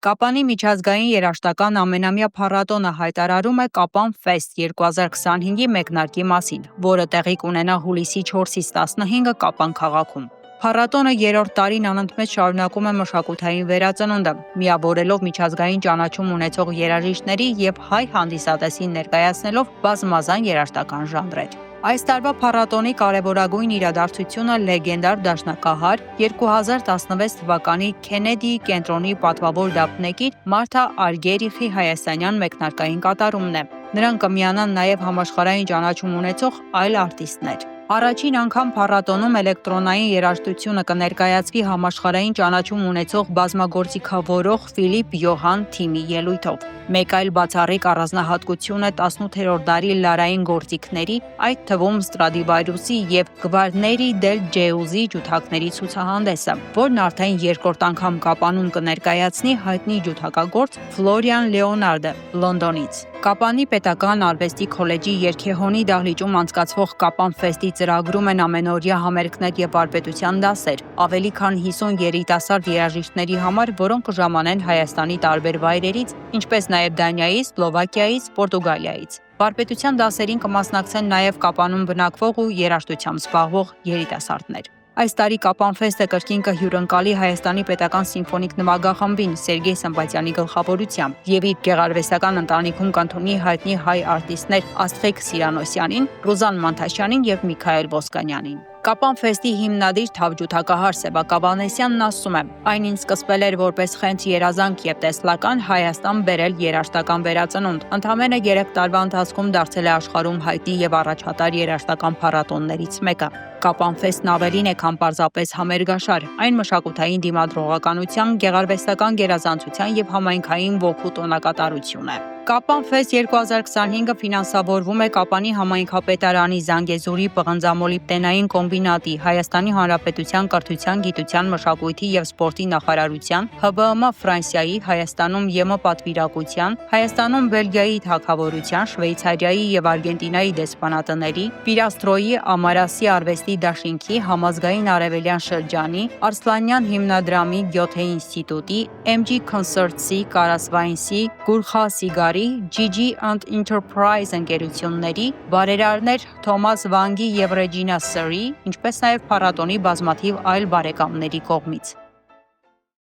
Կապանի միջազգային երաժշտական ամենամյա փառատոնը հայտարարում է Կապան Ֆեստ 2025-ի մեկնարկի մասին, որը տեղի կունենա հուլիսի 4-ից 15-ը Կապան քաղաքում։ Փառատոնը երրորդ տարին անընդմեջ շարունակում է մշակութային վերածնունդը, միավորելով միջազգային ճանաչում ունեցող երաժիշտների և հայ հանդիսատեսին ներկայացնելով բազմազան երաժշտական ժանրեր։ Այս տարվա փառատոնի կարևորագույն իրադարձությունը լեգենդար դաշնակահար 2016 թվականի Քենեդիի կենտրոնի պատվավոր դափնեկիր Մարթա Արգերիխի հայաստանյան մեկնարկային կատարումն է։ Նրան կմիանան նաև համաշխարհային ճանաչում ունեցող այլ արտիստներ։ Առաջին անգամ փառատոնում էլեկտրոնային երաժշտությունը կներկայացվի համաշխարհային ճանաչում ունեցող բազմագործիքավորող Ֆիլիպ Յոհան Թիմի ելույթով։ Մեկ այլ բացառիկ առանձնահատկություն է 18-րդ դարի լարային գործիքների, այդ թվում Ստրադիվարուսի և Գվարների դել Ջեուզի ջութակների ցուցահանդեսը, որն արդեն երկրորդ անգամ Կապանում կներկայացնի հայտնի ջութակագործ Ֆլորիան Լեոնարդը Լոնդոնից։ Կապանի պետական արվեստի քոլեջի երգեհոնի դահլիճում անցկացվող Կապան Ֆեստի ծրագրում են ամենօրյա համերգներ և վարպետության դասեր, ավելի քան 50 երիտասարդ երաժիշտների համար, որոնք կժամանեն Հայաստանի տարբեր վայրերից, ինչպես նաև Դանիայից, Սլովակիայից, Պորտուգալիայից։ Վարպետության դասերին կմասնակցեն նաև Կապանում բնակվող ու երաժշտությամբ զբաղվող երիտասարդներ։ Այս տարի Կապան Ֆեստը կրկին կհյուրընկալի Հայաստանի պետական սիմֆոնիկ նվագախմբին Սերգեյ Սմբատյանի գլխավորությամբ և իր գեղարվեստական ընտանիքում կընդունի հայտնի հայ արտիստներ Աստղիկ Սիրանոսյանին, Ռուզան Մանթաշյանին և Միքայել Ոսկանյանին։ Կապան Ֆեստի հիմնադիր թավջութակահար Սևակ Ավանեսյանն ասում է. այն ինչ սկսվել էր որպես խենթ երազանք և տեսլական Հայաստան բերել երաժշտական վերածնունդ, ընդամենը 3 տարվա ընթացքում դարձել է աշխարհում հայտնի և առաջատար երաժշտական փառատոններից մեկը։ Կապան Ֆեստն ավելին է, քան պարզապես համերգաշար, այն մշակութային դիմադրողականության, գեղարվեստական գերազանցության և համայնքային ոգու տոնակատարություն է։ Կապան Ֆեստ 2025-ը ֆինանսավորվում է Կապանի համայնքապետարանի, Զանգեզուրի պղնձամոլիբդենային կոմբինատի, Հայաստանի Հանրապետության կրթության, գիտության, մշակույթի և սպորտի նախարարության, ՀԲԸՄ Ֆրանսիայի, Հայաստանում ԵՄ պատվիրակության, Հայաստանում Բելգիայի թագավորության, Շվեյցարիայի և Արգենտինայի դեսպանատների, Պիրաստրոյի Ամարասի արվեստի դաշինքի, Համազգային արևելյան շրջանի, Արսլանյան հիմնադրամի, Գյոթե ինստիտուտի, MG Concerts-ի, Կարասվայնսի, Գուրխա Սիգարի, GG and Enterprise ընկերությունների, բարերարներ Թոմաս Վանգի և Ռեջինա Սրի, ինչպես նաև փառատոնի բազմաթիվ այլ բարեկամների կողմից։